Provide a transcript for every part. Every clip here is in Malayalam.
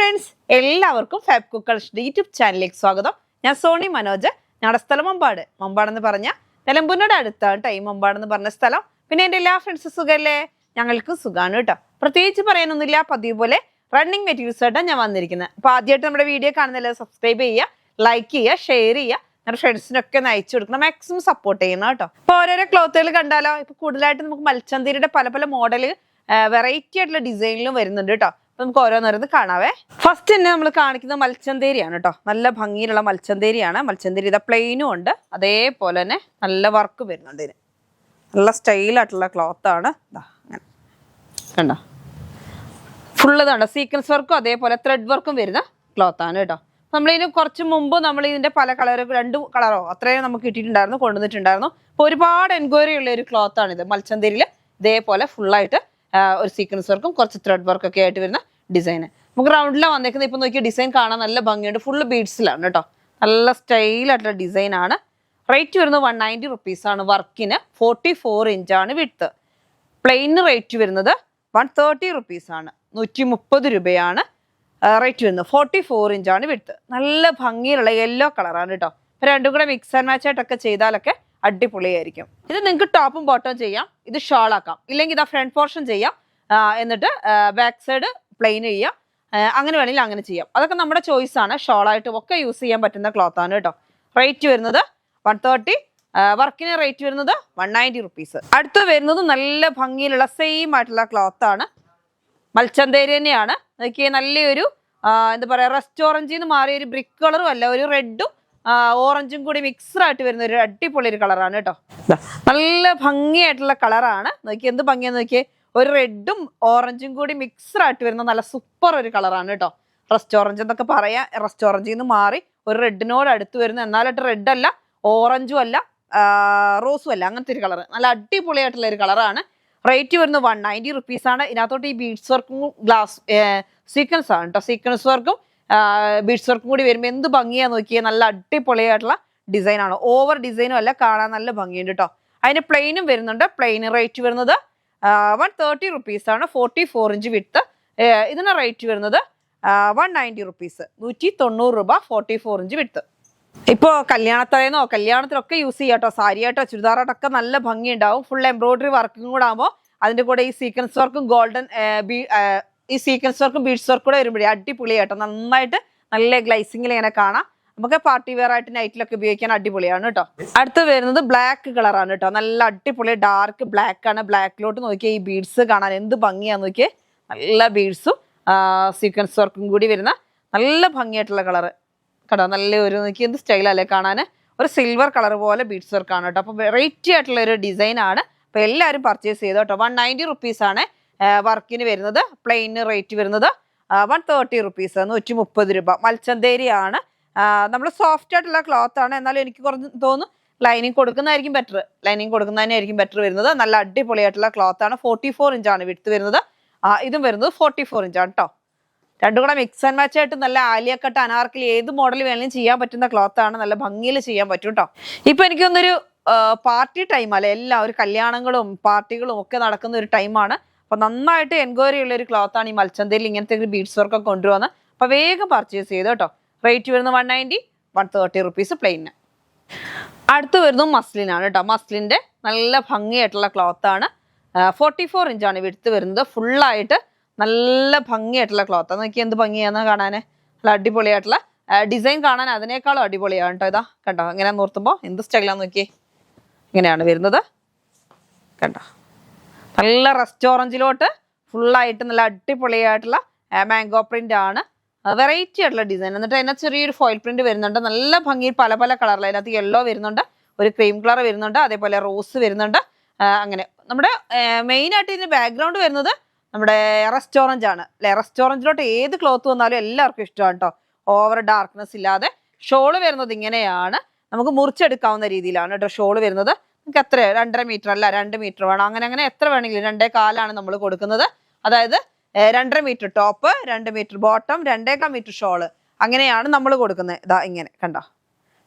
ഫ്രണ്ട്സ്, എല്ലാവർക്കും ഫാബ് കുക്കേഴ്സിന്റെ യൂട്യൂബ് ചാനലിലേക്ക് സ്വാഗതം. ഞാൻ സോണി മനോജ്. ഞങ്ങളുടെ സ്ഥലം മമ്പാടെന്ന് പറഞ്ഞാൽ നിലമ്പൂരിനോട് അടുത്താണ് ഈ മമ്പാടെന്ന് പറഞ്ഞ സ്ഥലം. പിന്നെ എൻ്റെ എല്ലാ ഫ്രണ്ട്സും സുഖമല്ലേ? ഞങ്ങൾക്ക് സുഖമാണ് കേട്ടോ. പ്രത്യേകിച്ച് പറയാനൊന്നുമില്ല, പതിവ് പോലെ റണ്ണിങ് മെറ്റീരിയൽസ് ആയിട്ടാണ് ഞാൻ വന്നിരിക്കുന്നത്. അപ്പോൾ ആദ്യമായിട്ട് നമ്മുടെ വീഡിയോ കാണുന്നില്ല, സബ്സ്ക്രൈബ് ചെയ്യുക, ലൈക്ക് ചെയ്യുക, ഷെയർ ചെയ്യുക, നമ്മുടെ ഫ്രണ്ട്സിനൊക്കെ ഒന്ന് അയച്ചു കൊടുക്കണം, മാക്സിമം സപ്പോർട്ട് ചെയ്യണം കേട്ടോ. ഇപ്പോൾ ഓരോരോ ക്ലോത്തുകൾ കണ്ടാലോ, ഇപ്പോൾ കൂടുതലായിട്ട് നമുക്ക് മൽച്ചന്തേരിയുടെ പല പല മോഡൽ വെറൈറ്റി ആയിട്ടുള്ള ഡിസൈനിലും വരുന്നുണ്ട് കേട്ടോ. അപ്പൊ നമുക്ക് ഓരോന്നോരോന്ന് കാണാവേ. ഫസ്റ്റ് തന്നെ നമ്മൾ കാണിക്കുന്നത് മൽച്ചന്തേരിയാണ് കേട്ടോ. നല്ല ഭംഗിയിലുള്ള മൽച്ചന്തേരിയാണ്. മൽച്ചന്തേരി ഇതാ പ്ലെയിനും ഉണ്ട്, അതേപോലെ തന്നെ നല്ല വർക്ക് വരുന്നുണ്ട്. ഇതിന് നല്ല സ്റ്റൈലായിട്ടുള്ള ക്ലോത്താണ്. അങ്ങനെ കണ്ടോ, ഫുള്ള് കണ്ടോ, സീക്വൻസ് വർക്കും അതേപോലെ ത്രെഡ് വർക്കും വരുന്ന ക്ലോത്താണ് കേട്ടോ. നമ്മളിതിന് കുറച്ച് മുമ്പ് നമ്മൾ ഇതിന്റെ പല കളറൊക്കെ 2 കളറോ അത്രയും നമുക്ക് കിട്ടിയിട്ടുണ്ടായിരുന്നു, കൊണ്ടുവന്നിട്ടുണ്ടായിരുന്നു. അപ്പോൾ ഒരുപാട് എൻക്വയറി ഉള്ള ഒരു ക്ലോത്താണ് ഇത്. മൽച്ചന്തേരിയിൽ ഇതേപോലെ ഫുള്ളായിട്ട് ഒരു സീക്വൻസ് വർക്കും കുറച്ച് ത്രെഡ് വർക്കൊക്കെ ആയിട്ട് വരുന്ന ഡിസൈൻ. നമുക്ക് റൗണ്ടിലാണ് വന്നേക്കുന്നത്. ഇപ്പം നോക്കിയ ഡിസൈൻ കാണാൻ നല്ല ഭംഗിയുണ്ട്, ഫുള്ള് ബീഡ്സിലാണ് കേട്ടോ. നല്ല സ്റ്റൈലായിട്ടുള്ള ഡിസൈനാണ്. റേറ്റ് വരുന്നത് 190 റുപ്പീസാണ്. വർക്കിന് 44 ഇഞ്ചാണ് വിഡ്ത്ത്. പ്ലെയിന് റേറ്റ് വരുന്നത് 130 റുപ്പീസാണ്, 130 രൂപയാണ് റേറ്റ് വരുന്നത്. 44 ഇഞ്ചാണ് വിഡ്ത്ത്. നല്ല ഭംഗിയിലുള്ള യെല്ലോ കളറാണ് കേട്ടോ. രണ്ടും കൂടെ മിക്സ് ആൻഡ് മാച്ച് ആയിട്ടൊക്കെ ചെയ്താലൊക്കെ അടിപൊളിയായിരിക്കും. ഇത് നിങ്ങൾക്ക് ടോപ്പും ബോട്ടവും ചെയ്യാം, ഇത് ഷോൾ ആക്കാം, ഇല്ലെങ്കിൽ ഇതാ ഫ്രണ്ട് പോർഷൻ ചെയ്യാം, എന്നിട്ട് ബാക്ക് സൈഡ് പ്ലെയിൻ ചെയ്യാം, അങ്ങനെ വേണമെങ്കിൽ അങ്ങനെ ചെയ്യാം. അതൊക്കെ നമ്മുടെ ചോയ്സ് ആണ്. ഷോളായിട്ടും ഒക്കെ യൂസ് ചെയ്യാൻ പറ്റുന്ന ക്ലോത്ത് ആണ് കേട്ടോ. റേറ്റ് വരുന്നത് 130, വർക്കിന് റേറ്റ് വരുന്നത് 190 റുപ്പീസ്. അടുത്ത് വരുന്നത് നല്ല ഭംഗിയിലുള്ള സെയിം ആയിട്ടുള്ള ക്ലോത്ത് ആണ്. മൽച്ചന്തേരി തന്നെയാണ്. നോക്കിയേ, നല്ലൊരു എന്താ പറയുക, റെസ്റ്റോറൻറ്റിൽ നിന്ന് മാറിയ ഒരു ബ്രിക്ക് കളറും അല്ല, ഒരു റെഡും ഓറഞ്ചും കൂടി മിക്സ്ഡ് ആയിട്ട് വരുന്ന ഒരു അടിപൊളി ഒരു കളറാണ് കേട്ടോ. നല്ല ഭംഗിയായിട്ടുള്ള കളറാണ്. നോക്കി എന്ത് ഭംഗിയാന്ന് നോക്കിയേ, ഒരു റെഡും ഓറഞ്ചും കൂടി മിക്സ്ഡ് ആയിട്ട് വരുന്ന നല്ല സൂപ്പർ ഒരു കളറാണ് കേട്ടോ. റെസ്റ്റോറൻറ്റ് എന്നൊക്കെ പറയാം, റെസ്റ്റോറൻറ്റിൽ നിന്ന് മാറി ഒരു റെഡിനോട് അടുത്ത് വരുന്ന, എന്നാലായിട്ട് റെഡ് അല്ല, ഓറഞ്ചും അല്ല, റോസും അല്ല, അങ്ങനത്തെ ഒരു കളർ. നല്ല അടിപൊളിയായിട്ടുള്ള ഒരു കളറാണ്. റേറ്റ് വരുന്നത് 190 റുപ്പീസാണ്. ഇതിനകത്തോട്ട് ഈ ബീഡ്സ് വർക്കും ഗ്ലാസ് സീക്വൻസ് ആണ് കേട്ടോ. സീക്വൻസ് വർക്കും ബീഡ്സ് വർക്കും കൂടി വരുമ്പോൾ എന്ത് ഭംഗിയാന്ന് നോക്കിയാൽ, നല്ല അടിപൊളിയായിട്ടുള്ള ഡിസൈനാണ്. ഓവർ ഡിസൈനും അല്ല, കാണാൻ നല്ല ഭംഗിയുണ്ട് കേട്ടോ. അതിന് പ്ലെയിനും വരുന്നുണ്ട്. പ്ലെയിന് റേറ്റ് വരുന്നത് 130 റുപ്പീസാണ്. 44 ഇഞ്ച് വിഡ്ത്ത്. ഇതിന് റേറ്റ് വരുന്നത് 190 റുപ്പീസ്, 190 രൂപ. 44 ഇഞ്ച് വിഡ്ത്ത്. ഇപ്പോൾ കല്യാണത്തലേന്നോ കല്യാണത്തിനൊക്കെ യൂസ് ചെയ്യാം കേട്ടോ. സാരിയായിട്ടോ ചുരിദാറായിട്ടൊക്കെ നല്ല ഭംഗി ഉണ്ടാവും. ഫുൾ എംബ്രോയിഡറി വർക്കും കൂടെ ആകുമ്പോൾ അതിൻ്റെ കൂടെ ഈ സീക്വൻസ് വർക്കും ഗോൾഡൻ ഈ സീക്വൻസ് വർക്കും ബീഡ്സ് വർക്കും കൂടെ വരുമ്പോഴേ അടിപൊളിയായിട്ടോ. നന്നായിട്ട് നല്ല ഗ്ലൈസിങ്ങിൽ ഇങ്ങനെ കാണാം. നമുക്ക് പാർട്ടി വെയർ ആയിട്ട് നൈറ്റിലൊക്കെ ഉപയോഗിക്കാൻ അടിപൊളിയാണ് കേട്ടോ. അടുത്ത് വരുന്നത് ബ്ലാക്ക് കളറാണ് കേട്ടോ. നല്ല അടിപൊളി ഡാർക്ക് ബ്ലാക്ക് ആണ്. ബ്ലാക്കിലോട്ട് നോക്കിയാൽ ഈ ബീഡ്സ് കാണാൻ എന്ത് ഭംഗിയാന്ന് നോക്കിയേ. നല്ല ബീഡ്സും സീക്വൻസ് വർക്കും കൂടി വരുന്ന നല്ല ഭംഗിയായിട്ടുള്ള കളറ് കേട്ടോ. നല്ല ഒരു നോക്കി എന്ത് സ്റ്റൈലല്ലേ കാണാൻ. ഒരു സിൽവർ കളർ പോലെ ബീഡ്സ് വർക്കാണ് കേട്ടോ. അപ്പോൾ വെറൈറ്റി ആയിട്ടുള്ള ഒരു ഡിസൈനാണ്. അപ്പോൾ എല്ലാവരും പർച്ചേസ് ചെയ്തോ കേട്ടോ. 190 റുപ്പീസാണ് വർക്കിന് വരുന്നത്. പ്ലെയിന് റേറ്റ് വരുന്നത് 130 റുപ്പീസ്, 130 രൂപ. മൽച്ചന്തേരിയാണ്. നമ്മൾ സോഫ്റ്റ് ആയിട്ടുള്ള ക്ലോത്ത് ആണ്. എന്നാലും എനിക്ക് കുറച്ച് തോന്നുന്നു ലൈനിങ് കൊടുക്കുന്നതായിരിക്കും ബെറ്റർ. ലൈനിങ് കൊടുക്കുന്നതിനായിരിക്കും ബെറ്റർ വരുന്നത്. നല്ല അടിപൊളിയായിട്ടുള്ള ക്ലോത്ത് ആണ്. 44 ഇഞ്ചാണ് വിഡ്ത്ത് വരുന്നത്. ഇതും വരുന്നത് 44 ഇഞ്ചാണ് കേട്ടോ. രണ്ടും കൂടെ മിക്സ് ആൻഡ് മാച്ച് ആയിട്ട് നല്ല ആലിയ കട്ട്, അനാർക്കലി, ഏത് മോഡൽ വേണമെങ്കിലും ചെയ്യാൻ പറ്റുന്ന ക്ലോത്ത് ആണ്. നല്ല ഭംഗിയിൽ ചെയ്യാൻ പറ്റും കേട്ടോ. ഇപ്പൊ എനിക്കൊന്നൊരു പാർട്ടി ടൈമല്ലേ, എല്ലാവരും കല്യാണങ്ങളും പാർട്ടികളും ഒക്കെ നടക്കുന്ന ഒരു ടൈമാണ്. അപ്പൊ നന്നായിട്ട് എൻക്വയറി ഉള്ള ഒരു ക്ലോത്ത് ആണ് ഈ മൽച്ചന്തേരിയിൽ ഇങ്ങനത്തെ ഒരു ബീഡ്സ് വർക്കൊക്കെ കൊണ്ടുവന്ന്. അപ്പൊ വേഗം പർച്ചേസ് ചെയ്തു കേട്ടോ. റേറ്റ് വരുന്നത് 190, 130 റുപ്പീസ് പ്ലെയിന്. അടുത്ത് വരുന്നത് മസ്ലിനാണ് കേട്ടോ. മസ്ലിന്റെ നല്ല ഭംഗിയായിട്ടുള്ള ക്ലോത്ത് ആണ്. 44 ഇഞ്ചാണ് വിഡ്ത്ത് വരുന്നത്. ഫുള്ളായിട്ട് നല്ല ഭംഗിയായിട്ടുള്ള ക്ലോത്ത്. നോക്കി എന്ത് ഭംഗിയാന്ന് കാണാൻ. നല്ല അടിപൊളിയായിട്ടുള്ള ഡിസൈൻ കാണാൻ അതിനേക്കാളും അടിപൊളിയാണ് കേട്ടോ. ഇതാ കണ്ടോ, ഇങ്ങനെ നോർത്തുമ്പോൾ എന്ത് സ്റ്റൈലാന്ന് നോക്കിയേ. ഇങ്ങനെയാണ് വരുന്നത് കണ്ടോ. നല്ല റെസ്റ്റോറൻറ്റിലോട്ട് ഫുള്ളായിട്ട് നല്ല അടിപൊളിയായിട്ടുള്ള മാംഗോ പ്രിന്റ് ആണ്. വെറൈറ്റി ആയിട്ടുള്ള ഡിസൈൻ. എന്നിട്ട് അതിനെ ചെറിയൊരു ഫോയിൽ പ്രിന്റ് വരുന്നുണ്ട്. നല്ല ഭംഗിയിൽ പല പല കളറിൽ. അതിനകത്ത് യെല്ലോ വരുന്നുണ്ട്, ഒരു ക്രീം കളർ വരുന്നുണ്ട്, അതേപോലെ റോസ് വരുന്നുണ്ട്. അങ്ങനെ നമ്മുടെ മെയിനായിട്ട് ഇതിൻ്റെ ബാക്ക്ഗ്രൗണ്ട് വരുന്നത് നമ്മുടെ റെസ്റ്റോറൻറ്റ് ആണ് അല്ലെ. റെസ്റ്റോറൻറ്റിലോട്ട് ഏത് ക്ലോത്ത് വന്നാലും എല്ലാവർക്കും ഇഷ്ടമാണ് കേട്ടോ. ഓവർ ഡാർക്ക്നെസ് ഇല്ലാതെ. ഷോള് വരുന്നത് ഇങ്ങനെയാണ്. നമുക്ക് മുറിച്ചെടുക്കാവുന്ന രീതിയിലാണ് കേട്ടോ ഷോള് വരുന്നത്. നമുക്ക് എത്ര 2.5 മീറ്റർ അല്ല 2 മീറ്റർ വേണം, അങ്ങനെ എത്ര വേണമെങ്കിലും. 2.25 നമ്മൾ കൊടുക്കുന്നത്. അതായത് 2.5 metre top, 2 metre bottom, 2.25 metre shawl, അങ്ങനെയാണ് നമ്മൾ കൊടുക്കുന്നത്. ഇതാ ഇങ്ങനെ കണ്ടോ,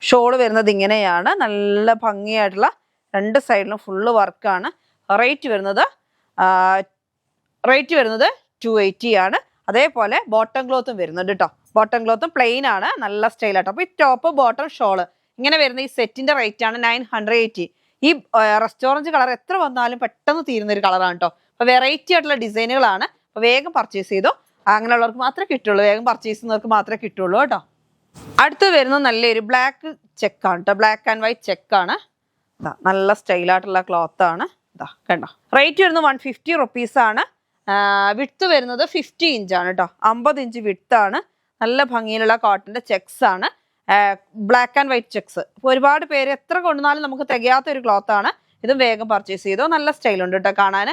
ഷോള് വരുന്നത് ഇങ്ങനെയാണ്. നല്ല ഭംഗിയായിട്ടുള്ള 2 സൈഡിലും ഫുള്ള് വർക്കാണ്. റേറ്റ് വരുന്നത് 280 ആണ്. അതേപോലെ ബോട്ടം ക്ലോത്തും വരുന്നുണ്ട് കേട്ടോ. ബോട്ടം ക്ലോത്തും പ്ലെയിൻ ആണ്, നല്ല സ്റ്റൈലാട്ടോ. അപ്പൊ ഈ ടോപ്പ് ബോട്ടം ഷോള് ഇങ്ങനെ വരുന്ന ഈ സെറ്റിന്റെ റേറ്റ് ആണ് 980. ഈ റെസ്റ്റോറൻറ്റ് കളർ എത്ര വന്നാലും പെട്ടെന്ന് തീരുന്ന ഒരു കളറാണ് കേട്ടോ. അപ്പൊ വെറൈറ്റി ആയിട്ടുള്ള ഡിസൈനുകളാണ്. അപ്പൊ വേഗം പർച്ചേസ് ചെയ്തോ. അങ്ങനെയുള്ളവർക്ക് മാത്രമേ കിട്ടുള്ളൂ, വേഗം പർച്ചേസ് ചെയ്യുന്നവർക്ക് മാത്രമേ കിട്ടുള്ളൂ കേട്ടോ. അടുത്ത് വരുന്നത് നല്ലൊരു ബ്ലാക്ക് ചെക്കാണ് കേട്ടോ. ബ്ലാക്ക് ആൻഡ് വൈറ്റ് ചെക്കാണ്. നല്ല സ്റ്റൈലായിട്ടുള്ള ക്ലോത്ത് ആണ്. ഇതാ കണ്ടോ. റേറ്റ് വരുന്നത് 150 റുപ്പീസാണ്. വിട്ത്ത് വരുന്നത് 50 ഇഞ്ചാണ് കേട്ടോ. 50 ഇഞ്ച് വിട്താണ്. നല്ല ഭംഗിയിലുള്ള കോട്ടന്റെ ചെക്സ് ആണ്. Black and white checks. ഇപ്പോൾ ഒരുപാട് പേര് എത്ര കൊണ്ടുവന്നാലും നമുക്ക് തികയാത്ത ഒരു ക്ലോത്ത് ആണ്. ഇതും വേഗം പർച്ചേസ് ചെയ്തോ. നല്ല സ്റ്റൈലുണ്ട് കേട്ടോ കാണാൻ.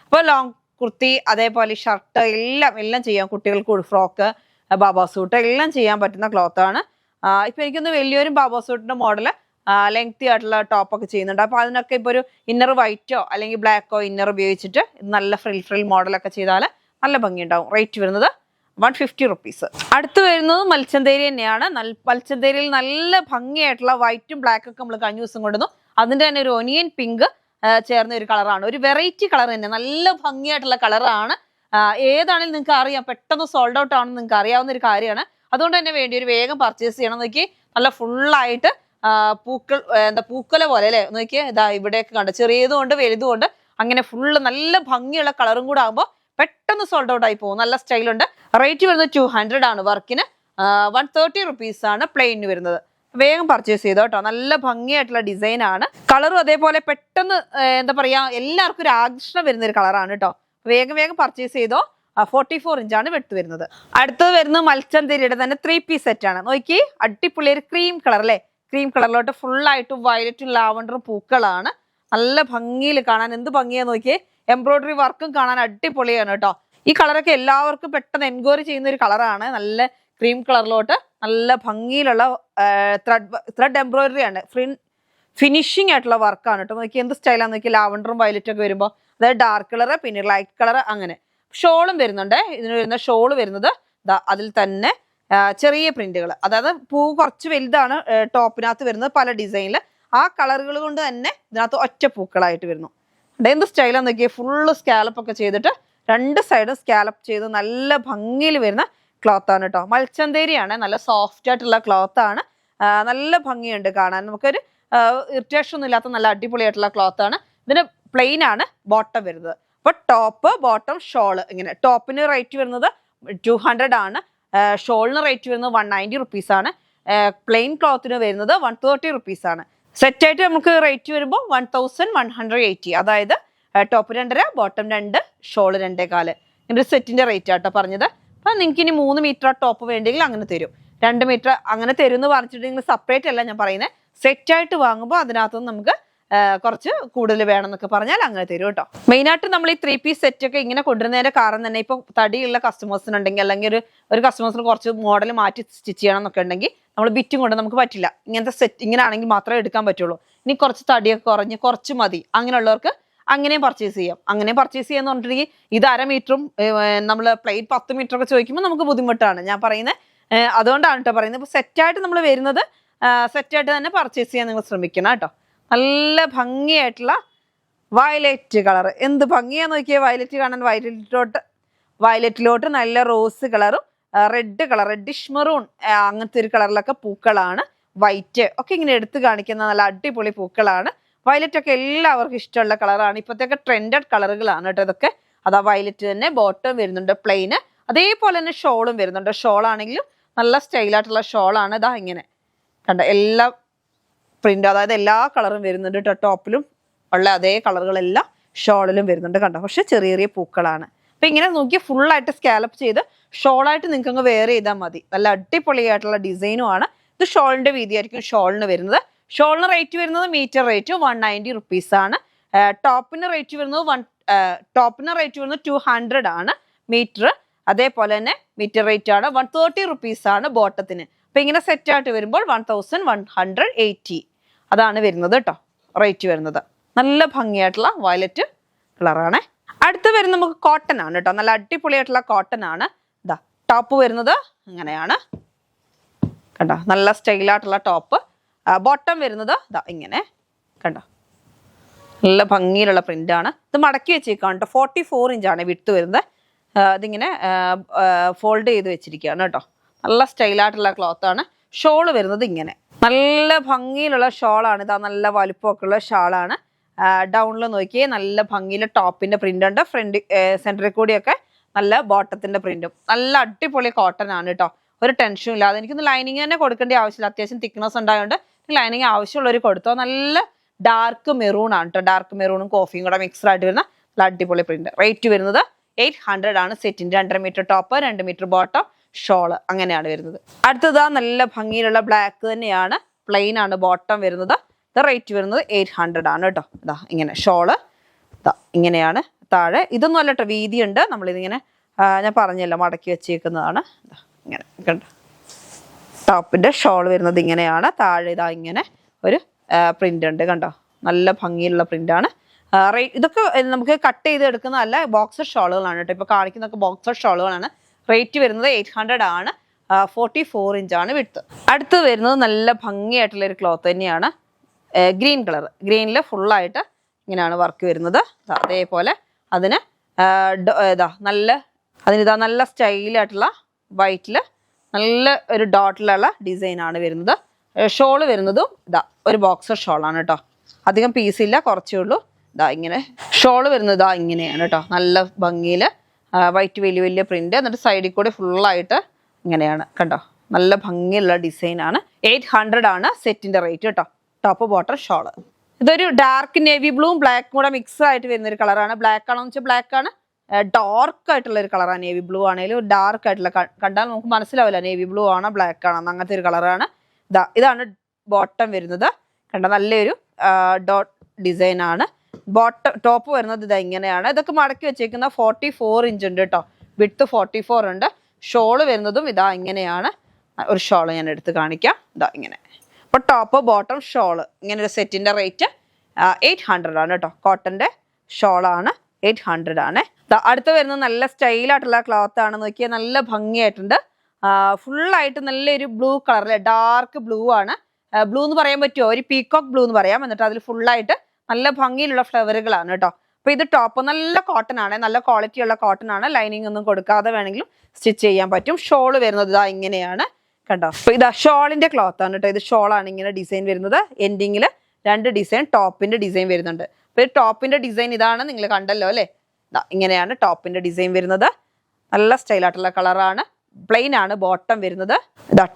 അപ്പോൾ ലോങ് കുർത്തി അതേപോലെ ഷർട്ട് എല്ലാം ചെയ്യാം. കുട്ടികൾക്ക് ഫ്രോക്ക്, ബാബാ സൂട്ട് എല്ലാം ചെയ്യാൻ പറ്റുന്ന ക്ലോത്ത് ആണ്. ഇപ്പൊ എനിക്കൊന്ന് വലിയൊരു ബാബാ സൂട്ടിന്റെ മോഡല് ലെങ്തി ആയിട്ടുള്ള ടോപ്പൊക്കെ ചെയ്യുന്നുണ്ട്. അപ്പൊ അതിനൊക്കെ ഇപ്പൊ ഒരു ഇന്നർ വൈറ്റോ അല്ലെങ്കിൽ ബ്ലാക്കോ ഇന്നർ ഉപയോഗിച്ചിട്ട് നല്ല ഫ്രിൽ മോഡലൊക്കെ ചെയ്താൽ നല്ല ഭംഗിയുണ്ടാവും. റേറ്റ് വരുന്നത് 150 റുപ്പീസ്. അടുത്ത് വരുന്നത് മൽച്ചന്തേരി തന്നെയാണ്. മൽച്ചന്തേരിയിൽ നല്ല ഭംഗിയായിട്ടുള്ള വൈറ്റും ബ്ലാക്കും ഒക്കെ നമ്മൾ കഴിഞ്ഞ ദിവസം കൊണ്ടുവന്നു. അതിന്റെ തന്നെ ഒരു ഒനിയൻ പിങ്ക് ചേർന്ന ഒരു കളറാണ്. ഒരു വെറൈറ്റി കളർ തന്നെ, നല്ല ഭംഗിയായിട്ടുള്ള കളറാണ്. ഏതാണെങ്കിലും നിങ്ങൾക്ക് അറിയാം, പെട്ടെന്ന് സോൾഡ് ഔട്ട് ആണെന്ന് നിങ്ങൾക്ക് അറിയാവുന്ന ഒരു കാര്യമാണ്. അതുകൊണ്ട് തന്നെ വേണ്ടി ഒരു വേഗം പർച്ചേസ് ചെയ്യണം. നോക്കി നല്ല ഫുള്ളായിട്ട് പൂക്കല പോലെ അല്ലേ. നോക്കിയേ, ഇതാ ഇവിടെയൊക്കെ കണ്ട ചെറിയതുകൊണ്ട് വലുതുകൊണ്ട് അങ്ങനെ ഫുള്ള് നല്ല ഭംഗിയുള്ള കളറും കൂടെ ആകുമ്പോൾ പെട്ടെന്ന് സോൾഡ് ഔട്ട് ആയി പോകും. നല്ല സ്റ്റൈലുണ്ട്. റേറ്റ് വരുന്നത് 200 ആണ്. വർക്കിന് 130 റുപ്പീസാണ് പ്ലെയിന് വരുന്നത്. വേഗം പർച്ചേസ് ചെയ്തോ കേട്ടോ. നല്ല ഭംഗിയായിട്ടുള്ള ഡിസൈൻ ആണ്. കളറും അതേപോലെ പെട്ടെന്ന് എന്താ പറയാ, എല്ലാവർക്കും ഒരു ആകർഷണം വരുന്ന ഒരു കളറാണ് കേട്ടോ. വേഗം പർച്ചേസ് ചെയ്തോ. 44 ഇഞ്ചാണ് വെട്ട് വരുന്നത്. അടുത്തത് വരുന്നത് മൽച്ചന്തേരിയുടെ തന്നെ 3 പീസ് സെറ്റ് ആണ്. നോക്കി അടിപൊളി ഒരു ക്രീം കളർ അല്ലേ. ക്രീം കളറിലോട്ട് ഫുള്ളായിട്ടും വയലറ്റും ലാവണ്ടറും പൂക്കളാണ്. നല്ല ഭംഗിയിൽ കാണാൻ എന്ത് ഭംഗിയാ നോക്കിയേ. എംബ്രോയിഡറി വർക്കും കാണാൻ അടിപൊളിയാണ് കേട്ടോ. ഈ കളറൊക്കെ എല്ലാവർക്കും പെട്ടെന്ന് എൻക്വയറി ചെയ്യുന്ന ഒരു കളറാണ്. നല്ല ക്രീം കളറിലോട്ട് നല്ല ഭംഗിയിലുള്ള ത്രെഡ് എംബ്രോയിഡറി ആണ്. ഫിനിഷിംഗ് ആയിട്ടുള്ള വർക്കാണ് കേട്ടോ. നോക്കി എന്ത് സ്റ്റൈലാന്ന് നോക്കി. ലാവണ്ടറും വയലറ്റും ഒക്കെ വരുമ്പോൾ അതായത് ഡാർക്ക് കളർ പിന്നെ ലൈറ്റ് കളർ അങ്ങനെ. ഷോളും വരുന്നുണ്ട്. ഇതിന് വരുന്ന ഷോള് വരുന്നത് അതിൽ തന്നെ ചെറിയ പ്രിന്റുകൾ, അതായത് പൂ കുറച്ച് വലുതാണ് ടോപ്പിനകത്ത് വരുന്നത് പല ഡിസൈനിൽ. ആ കളറുകൾ കൊണ്ട് തന്നെ ഇതിനകത്ത് ഒറ്റ പൂക്കളായിട്ട് വരുന്നു. എന്ത് സ്റ്റൈലാന്ന് നോക്കിയാൽ ഫുള്ള് സ്കാലപ്പ് ഒക്കെ ചെയ്തിട്ട് 2 സൈഡും സ്കാലപ്പ് ചെയ്ത് നല്ല ഭംഗിയിൽ വരുന്ന ക്ലോത്ത് ആണ് കേട്ടോ. മൽച്ചന്തേരിയാണ്. നല്ല സോഫ്റ്റ് ആയിട്ടുള്ള ക്ലോത്ത് ആണ്. നല്ല ഭംഗിയുണ്ട് കാണാൻ. നമുക്കൊരു ഇറിറ്റേഷൻ ഒന്നും ഇല്ലാത്ത നല്ല അടിപൊളിയായിട്ടുള്ള ക്ലോത്ത് ആണ്. ഇതിന് പ്ലെയിൻ ആണ് ബോട്ടം വരുന്നത്. അപ്പൊ ടോപ്പ് ബോട്ടം ഷോള് ഇങ്ങനെ. ടോപ്പിന് റേറ്റ് വരുന്നത് 200 ആണ്. ഷോളിന് റേറ്റ് വരുന്നത് 190 റുപ്പീസാണ്. പ്ലെയിൻ ക്ലോത്തിന് വരുന്നത് 130 റുപ്പീസാണ്. സെറ്റായിട്ട് നമുക്ക് റേറ്റ് വരുമ്പോൾ 1180. അതായത് ടോപ്പ് 2.5 ബോട്ടം 2 ഷോള് 2.25 ഇങ്ങനെ ഒരു സെറ്റിന്റെ റേറ്റ് ആട്ടോ പറഞ്ഞത്. അപ്പൊ നിങ്ങൾക്ക് ഇനി 3 മീറ്റർ ടോപ്പ് വേണ്ടെങ്കിൽ അങ്ങനെ തരും. 2 മീറ്റർ അങ്ങനെ തരും എന്ന് പറഞ്ഞിട്ടുണ്ടെങ്കിൽ സെപ്പറേറ്റ് അല്ല ഞാൻ പറയുന്നത്. സെറ്റായിട്ട് വാങ്ങുമ്പോൾ അതിനകത്തുനിന്ന് നമുക്ക് കുറച്ച് കൂടുതൽ വേണം എന്നൊക്കെ പറഞ്ഞാൽ അങ്ങനെ തരും കേട്ടോ. മെയിനായിട്ട് നമ്മൾ ഈ 3 പീസ് സെറ്റ് ഒക്കെ ഇങ്ങനെ കൊണ്ടുവരുന്നതിന്റെ കാരണം തന്നെ ഇപ്പൊ തടിയുള്ള കസ്റ്റമേഴ്സിനുണ്ടെങ്കിൽ അല്ലെങ്കിൽ ഒരു കസ്റ്റമേഴ്സിന് കുറച്ച് മോഡൽ മാറ്റി സ്റ്റിച്ച് ചെയ്യണം എന്നൊക്കെ ഉണ്ടെങ്കിൽ നമ്മൾ ബിറ്റും കൊണ്ട് നമുക്ക് പറ്റില്ല. ഇങ്ങനത്തെ സെറ്റ് ഇങ്ങനെ ആണെങ്കിൽ മാത്രമേ എടുക്കാൻ പറ്റുള്ളൂ. ഇനി കുറച്ച് തടിയൊക്കെ കുറഞ്ഞ് കുറച്ച് മതി അങ്ങനെയുള്ളവർക്ക് അങ്ങനെയും പർച്ചേസ് ചെയ്യാം. അങ്ങനെ പർച്ചേസ് ചെയ്യാന്ന് പറഞ്ഞിട്ടുണ്ടെങ്കിൽ ഇത് 1/2 മീറ്ററും നമ്മൾ പ്ലേറ്റ് 10 മീറ്റർ ഒക്കെ ചോദിക്കുമ്പോൾ നമുക്ക് ബുദ്ധിമുട്ടാണ് ഞാൻ പറയുന്നത്. അതുകൊണ്ടാണ് കേട്ടോ പറയുന്നത്. ഇപ്പൊ സെറ്റായിട്ട് നമ്മൾ വരുന്നത് സെറ്റായിട്ട് തന്നെ പർച്ചേസ് ചെയ്യാൻ നിങ്ങൾ ശ്രമിക്കണം കേട്ടോ. നല്ല ഭംഗിയായിട്ടുള്ള വയലറ്റ് കളർ. എന്ത് ഭംഗിയാന്ന് നോക്കിയാൽ വയലറ്റ് കാണാൻ. വയലറ്റിലോട്ട് നല്ല റോസ് കളറും റെഡ് കളർ, റെഡിഷ് മെറൂൺ അങ്ങനത്തെ ഒരു കളറിലൊക്കെ പൂക്കളാണ്. വൈറ്റ് ഒക്കെ ഇങ്ങനെ എടുത്ത് കാണിക്കുന്ന നല്ല അടിപൊളി പൂക്കളാണ്. വയലറ്റ് ഒക്കെ എല്ലാവർക്കും ഇഷ്ടമുള്ള കളറാണ്. ഇപ്പോഴത്തേക്ക് ട്രെൻഡഡ് കളറുകളാണ് കേട്ടോ ഇതൊക്കെ. അതാ വയലറ്റ് തന്നെ ബോട്ടം വരുന്നുണ്ട് പ്ലെയിന്. അതേപോലെ തന്നെ ഷോളും വരുന്നുണ്ട്. ഷോളാണെങ്കിലും നല്ല സ്റ്റൈലായിട്ടുള്ള ഷോളാണ്. ഇതാ ഇങ്ങനെ കണ്ട എല്ലാ പ്രിന്റ്, അതായത് എല്ലാ കളറും വരുന്നുണ്ട് കേട്ടോ. ടോപ്പിലും ഉള്ള അതേ കളറുകളെല്ലാം ഷോളിലും വരുന്നുണ്ട് കണ്ടോ. പക്ഷെ ചെറിയ ചെറിയ പൂക്കളാണ്. അപ്പൊ ഇങ്ങനെ നോക്കി ഫുള്ളായിട്ട് സ്കാലപ്പ് ചെയ്ത് ഷോളായിട്ട് നിങ്ങൾക്ക് അങ്ങ് വെയർ ചെയ്താൽ മതി. നല്ല അടിപൊളിയായിട്ടുള്ള ഡിസൈനും ആണ്. ഇത് ഷോളിന്റെ വീതിയായിരിക്കും ഷോളിന് വരുന്നത്. ഷോളിന് റേറ്റ് വരുന്നത് മീറ്റർ റേറ്റ് 190 റുപ്പീസാണ്. ടോപ്പിന് റേറ്റ് വരുന്നത് 200 ആണ് മീറ്റർ. അതേപോലെ തന്നെ മീറ്റർ റേറ്റ് ആണ് 130 റുപ്പീസാണ് ബോട്ടത്തിന്. അപ്പൊ ഇങ്ങനെ സെറ്റ് ആയിട്ട് വരുമ്പോൾ 1180 അതാണ് വരുന്നത് കേട്ടോ റേറ്റ് വരുന്നത്. നല്ല ഭംഗിയായിട്ടുള്ള വയലറ്റ് കളറാണ്. അടുത്ത് വരുന്നത് നമുക്ക് കോട്ടൺ ആണ് കേട്ടോ. നല്ല അടിപൊളിയായിട്ടുള്ള കോട്ടൺ ആണ്. ഇതാ ടോപ്പ് വരുന്നത് അങ്ങനെയാണ് കണ്ടോ. നല്ല സ്റ്റൈലായിട്ടുള്ള ടോപ്പ്. ബോട്ടം വരുന്നത് ഇതാ ഇങ്ങനെ കണ്ടോ. നല്ല ഭംഗിയിലുള്ള പ്രിന്റ് ആണ്. ഇത് മടക്കി വെച്ചേക്കാണ് കേട്ടോ. 44 ഇഞ്ചാണ് വിട്ട് വരുന്നത്. ഇതിങ്ങനെ ഫോൾഡ് ചെയ്ത് വെച്ചിരിക്കുകയാണ് കേട്ടോ. നല്ല സ്റ്റൈലായിട്ടുള്ള ക്ലോത്താണ്. ഷോള് വരുന്നത് ഇങ്ങനെ നല്ല ഭംഗിയിലുള്ള ഷോളാണ്. ഇതാ നല്ല വലുപ്പമൊക്കെ ഉള്ള ഷാളാണ്. ഡൗണിൽ നോക്കിയേ നല്ല ഭംഗിയിൽ ടോപ്പിന്റെ പ്രിന്റ് ഉണ്ട്. ഫ്രണ്ട് സെന്ററിൽ കൂടിയൊക്കെ നല്ല ബോട്ടത്തിന്റെ പ്രിന്റും. നല്ല അടിപൊളി കോട്ടൺ ആണ് കേട്ടോ. ഒരു ടെൻഷനും ഇല്ലാതെ. എനിക്കൊന്ന് ലൈനിങ് തന്നെ കൊടുക്കേണ്ട ആവശ്യമില്ല. അത്യാവശ്യം തിക്നെസ് ഉണ്ടായതുകൊണ്ട് ലൈനിങ് ആവശ്യമുള്ളവർ കൊടുത്തോ. നല്ല ഡാർക്ക് മെറൂൺ ആണ് കേട്ടോ. ഡാർക്ക് മെറൂണും കോഫിയും കൂടെ മിക്സ്ഡ് ആയിട്ട് വരുന്ന നല്ല അടിപൊളി പ്രിന്റ്. റേറ്റ് വരുന്നത് 800 ആണ്. സെറ്റിന്റെ 2.5 metre top, 2 metre bottom, shawl അങ്ങനെയാണ് വരുന്നത്. അടുത്തതാ നല്ല ഭംഗിയിലുള്ള ബ്ലാക്ക് തന്നെയാണ്. പ്ലെയിൻ ആണ് ബോട്ടം വരുന്നത്. ഇത് റേറ്റ് വരുന്നത് 800 ആണ് കേട്ടോ. ഇതാ ഇങ്ങനെ ഷോള് ഇതാ ഇങ്ങനെയാണ് താഴെ. ഇതൊന്നും അല്ല കേട്ടോ, വീതിയുണ്ട്. നമ്മളിതിങ്ങനെ ഞാൻ പറഞ്ഞല്ലോ മടക്കി വെച്ചേക്കുന്നതാണ്. ഇങ്ങനെ കണ്ടോ. ടോപ്പിന്റെ ഷോൾ വരുന്നത് ഇങ്ങനെയാണ്. താഴെ ഇതാ ഇങ്ങനെ ഒരു പ്രിന്റ് ഉണ്ട് കണ്ടോ. നല്ല ഭംഗിയിലുള്ള പ്രിന്റാണ്. ഇതൊക്കെ നമുക്ക് കട്ട് ചെയ്ത് എടുക്കുന്നതല്ല, ബോക്സർ ഷോളുകളാണ് കേട്ടോ. ഇപ്പൊ കാണിക്കുന്നതൊക്കെ ബോക്സർ ഷോളുകളാണ്. റേറ്റ് വരുന്നത് 800 ആണ്. 44 ഇഞ്ചാണ് വിഡ്ത്ത്. അടുത്ത് വരുന്നത് നല്ല ഭംഗിയായിട്ടുള്ള ഒരു ക്ലോത്ത് തന്നെയാണ്. Green colour. ഗ്രീനിൽ ഫുള്ളായിട്ട് ഇങ്ങനെയാണ് വർക്ക് വരുന്നത്. അതേപോലെ അതിന് അതിനിതാ നല്ല സ്റ്റൈലായിട്ടുള്ള വൈറ്റിൽ നല്ല ഒരു ഡോട്ടിലുള്ള ഡിസൈനാണ് വരുന്നത്. ഷോള് വരുന്നതും ഇതാ ഒരു ബോക്സർ ഷോളാണ് കേട്ടോ. അധികം പീസില്ല, കുറച്ചേ ഉള്ളൂ. ഇതാ ഇങ്ങനെ ഷോള് വരുന്നത് ഇതാ ഇങ്ങനെയാണ് കേട്ടോ. നല്ല ഭംഗിയിൽ വൈറ്റ് വലിയ വലിയ പ്രിന്റ്. എന്നിട്ട് സൈഡിൽ കൂടെ ഫുള്ളായിട്ട് ഇങ്ങനെയാണ് കണ്ടോ. നല്ല ഭംഗിയുള്ള ഡിസൈനാണ്. 800 ആണ് സെറ്റിന്റെ റേറ്റ് കേട്ടോ. Top bottom shawl. ഇതൊരു ഡാർക്ക് നേവി ബ്ലൂവും ബ്ലാക്കും കൂടെ മിക്സ് ആയിട്ട് വരുന്ന ഒരു കളറാണ്. ബ്ലാക്ക് ആണോ എന്ന് വെച്ചാൽ ബ്ലാക്ക് ആണ്. ഡാർക്ക് ആയിട്ടുള്ള ഒരു കളറാണ്. നേവി ബ്ലൂ ആണെങ്കിലും ഡാർക്ക് ആയിട്ടുള്ള, കണ്ടാൽ നമുക്ക് മനസ്സിലാവില്ല നേവി ബ്ലൂ ആണോ ബ്ലാക്ക് ആണോ അങ്ങനത്തെ ഒരു കളറാണ്. ഇതാണ് ബോട്ടം വരുന്നത്. കണ്ട നല്ലൊരു ഡോട്ട് ഡിസൈൻ ആണ്. ടോപ്പ് വരുന്നത് ഇതാ ഇങ്ങനെയാണ്. ഇതൊക്കെ മടക്കി വെച്ചേക്കുന്ന 44 ഇഞ്ച് ഉണ്ട് കേട്ടോ. വിഡ്ത്ത് 44 ഉണ്ട്. ഷോള് വരുന്നതും ഇതാ ഇങ്ങനെയാണ്. ഒരു ഷോള് ഞാൻ എടുത്ത് കാണിക്കാം. ഇതാ ഇങ്ങനെ. അപ്പോൾ ടോപ്പ് ബോട്ടം ഷോള് ഇങ്ങനെ ഒരു സെറ്റിന്റെ റേറ്റ് 800 ആണ് കേട്ടോ. കോട്ടന്റെ ഷോളാണ്. 800 ആണ്. അടുത്ത് വരുന്നത് നല്ല സ്റ്റൈലായിട്ടുള്ള ക്ലോത്ത് ആണ്. നോക്കിയാൽ നല്ല ഭംഗിയായിട്ടുണ്ട്. ഫുള്ളായിട്ട് നല്ലൊരു ബ്ലൂ കളറിലെ ഡാർക്ക് ബ്ലൂ ആണ്. ബ്ലൂ എന്ന് പറയാൻ പറ്റുമോ? ഒരു പീകോക്ക് ബ്ലൂ എന്ന് പറയാം. എന്നിട്ട് അതിൽ ഫുള്ളായിട്ട് നല്ല ഭംഗിയിലുള്ള ഫ്ലവറുകളാണ് കേട്ടോ. അപ്പൊ ഇത് ടോപ്പ് നല്ല കോട്ടൺ ആണ്. നല്ല ക്വാളിറ്റി ഉള്ള കോട്ടൺ ആണ്. ലൈനിങ് ഒന്നും കൊടുക്കാതെ വേണമെങ്കിലും സ്റ്റിച്ച് ചെയ്യാൻ പറ്റും. ഷോള് വരുന്നത് ഇതാ ഇങ്ങനെയാണ് കണ്ടോ. അപ്പൊ ഇതാ ഷോളിന്റെ ക്ലോത്ത് ആണ് കേട്ടോ. ഇത് ഷോളാണ് ഇങ്ങനെ ഡിസൈൻ വരുന്നത്. എൻഡിങ്ങിൽ 2 ഡിസൈൻ ടോപ്പിന്റെ ഡിസൈൻ വരുന്നുണ്ട്. അപ്പൊ ടോപ്പിന്റെ ഡിസൈൻ ഇതാണ്, നിങ്ങൾ കണ്ടല്ലോ അല്ലേ. ഇങ്ങനെയാണ് ടോപ്പിന്റെ ഡിസൈൻ വരുന്നത്. നല്ല സ്റ്റൈലായിട്ടുള്ള കളറാണ്. പ്ലെയിൻ ആണ് ബോട്ടം വരുന്നത്.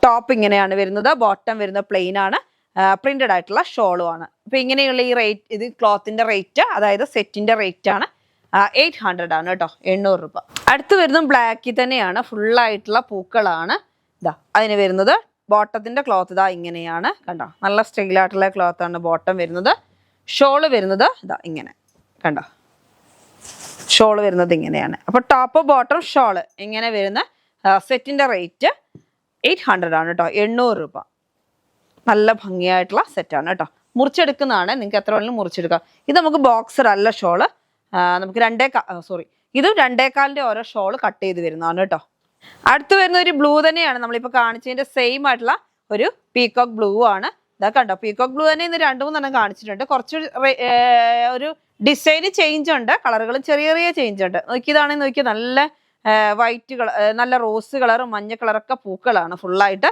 ടോപ്പ് ഇങ്ങനെയാണ് വരുന്നത്. ബോട്ടം വരുന്നത് പ്ലെയിൻ ആണ്. പ്രിന്റഡ് ആയിട്ടുള്ള ഷോളും ആണ്. അപ്പൊ ഇങ്ങനെയുള്ള ഈ റേറ്റ്, ഇത് ക്ലോത്തിന്റെ റേറ്റ്, അതായത് സെറ്റിന്റെ റേറ്റ് ആണ് 800 ആണ് കേട്ടോ. 800 രൂപ. അടുത്ത് വരുന്നത് ബ്ലാക്കിൽ തന്നെയാണ്. ഫുള്ളായിട്ടുള്ള പൂക്കളാണ്. അതിന് വരുന്നത് ബോട്ടത്തിന്റെ ക്ലോത്ത് ഇതാ ഇങ്ങനെയാണ് കണ്ടോ. നല്ല സ്റ്റൈലായിട്ടുള്ള ക്ലോത്ത് ആണ് ബോട്ടം വരുന്നത്. ഷോള് വരുന്നത് ഇതാ ഇങ്ങനെ കണ്ടോ. ഷോള് വരുന്നത് ഇങ്ങനെയാണ്. അപ്പൊ ടോപ്പ് ബോട്ടം ഷോള് ഇങ്ങനെ വരുന്ന സെറ്റിന്റെ റേറ്റ് 800 ആണ് കേട്ടോ. 800 രൂപ. നല്ല ഭംഗിയായിട്ടുള്ള സെറ്റാണ് കേട്ടോ. മുറിച്ചെടുക്കുന്നതാണ്. നിങ്ങൾക്ക് എത്ര വേണമെങ്കിലും മുറിച്ചെടുക്കാം. ഇത് നമുക്ക് ബോക്സർ അല്ല ഷോള്. നമുക്ക് ഇതും 2.25 ഓരോ ഷോള് കട്ട് ചെയ്ത് വരുന്നതാണ് കേട്ടോ. അടുത്ത് വരുന്ന ഒരു ബ്ലൂ തന്നെയാണ്. നമ്മളിപ്പോൾ കാണിച്ചതിന്റെ സെയിം ആയിട്ടുള്ള ഒരു പീകോക്ക് ബ്ലൂ ആണ്. ഇതാ കണ്ടോ. പീകോക്ക് ബ്ലൂ തന്നെ ഇന്ന് 2-3 കാണിച്ചിട്ടുണ്ട്. കുറച്ച് ഒരു ഡിസൈന് ചേഞ്ച് ഉണ്ട്. കളറുകളും ചെറിയ ചെറിയ ചേഞ്ച് ഉണ്ട്. നോക്കിയതാണെങ്കിൽ നോക്കിയാൽ നല്ല വൈറ്റ് കളർ, നല്ല റോസ് കളറും മഞ്ഞ കളറൊക്കെ പൂക്കളാണ് ഫുള്ളായിട്ട്.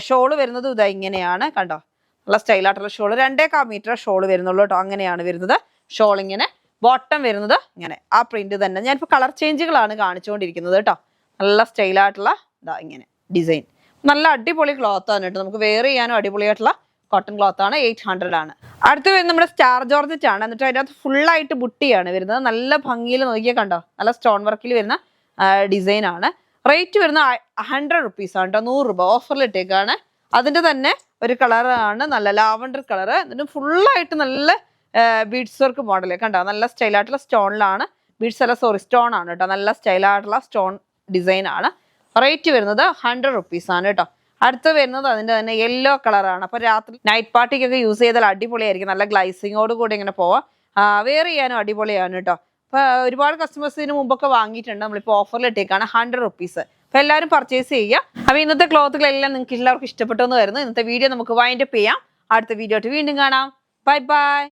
ഷോള് വരുന്നത് ഇതാ ഇങ്ങനെയാണ് കണ്ടോ. നല്ല സ്റ്റൈലായിട്ടുള്ള ഷോള്. 2.25 മീറ്റർ ഷോള് വരുന്നുള്ളൂ കേട്ടോ. അങ്ങനെയാണ് വരുന്നത്. ഷോൾ ഇങ്ങനെ. ബോട്ടം വരുന്നത് ഇങ്ങനെ. ആ പ്രിന്റ് തന്നെ. ഞാനിപ്പോൾ കളർ ചേഞ്ചുകളാണ് കാണിച്ചുകൊണ്ടിരിക്കുന്നത് കേട്ടോ. നല്ല സ്റ്റൈലായിട്ടുള്ള ഇതാ ഇങ്ങനെ ഡിസൈൻ. നല്ല അടിപൊളി ക്ലോത്ത് ആണ് കേട്ടോ. നമുക്ക് വെയർ ചെയ്യാനും അടിപൊളിയായിട്ടുള്ള കോട്ടൺ ക്ലോത്ത് ആണ്. 800 ആണ്. അടുത്ത് വരുന്നത് നമ്മുടെ സ്റ്റാർ ജോർജറ്റ് ആണ്. എന്നിട്ട് അതിനകത്ത് ഫുള്ളായിട്ട് ബുട്ടിയാണ് വരുന്നത്. നല്ല ഭംഗിയിൽ നോക്കിയാൽ കണ്ടോ. നല്ല സ്റ്റോൺ വർക്കിൽ വരുന്ന ഡിസൈൻ ആണ്. റേറ്റ് വരുന്ന 100 റുപ്പീസ് ആണ് കേട്ടോ. 100 രൂപ ഓഫറിൽ ഇട്ടേക്കാണ്. അതിന്റെ തന്നെ ഒരു കളറാണ് നല്ല ലാവണ്ടർ കളർ. എന്നിട്ട് ഫുള്ളായിട്ട് നല്ല ബീഡ്സ് വർക്ക് മോഡൽ കണ്ടോ. നല്ല സ്റ്റൈലായിട്ടുള്ള സ്റ്റോണിലാണ്. ബീഡ്സ് അല്ല, സ്റ്റോൺ ആണ് കേട്ടോ. നല്ല സ്റ്റൈലായിട്ടുള്ള സ്റ്റോൺ ഡിസൈൻ ആണ്. റേറ്റ് വരുന്നത് 100 റുപ്പീസ് ആണ് കേട്ടോ. അടുത്ത് വരുന്നത് അതിന്റെ തന്നെ യെല്ലോ കളറാണ്. അപ്പൊ രാത്രി നൈറ്റ് പാർട്ടിക്കൊക്കെ യൂസ് ചെയ്താൽ അടിപൊളിയായിരിക്കും. നല്ല ഗ്ലൈസിങ്ങോട് കൂടി ഇങ്ങനെ പോവാം. വെയർ ചെയ്യാനും അടിപൊളിയാണ് കേട്ടോ. അപ്പൊ ഒരുപാട് കസ്റ്റമേഴ്സ് ഇതിന് മുമ്പൊക്കെ വാങ്ങിയിട്ടുണ്ട്. നമ്മളിപ്പോൾ ഓഫറിൽ ഇട്ടേക്കാണ് 100 റുപ്പീസ്. അപ്പൊ എല്ലാവരും പർച്ചേസ് ചെയ്യുക. അപ്പൊ ഇന്നത്തെ ക്ലോത്തുകളെല്ലാം നിങ്ങൾക്ക് എല്ലാവർക്കും ഇഷ്ടപ്പെട്ടു എന്ന് വരുന്നു. ഇന്നത്തെ വീഡിയോ നമുക്ക് വൈൻഡപ്പ് ചെയ്യാം. അടുത്ത വീഡിയോ ആയിട്ട് വീണ്ടും കാണാം. Bye bye.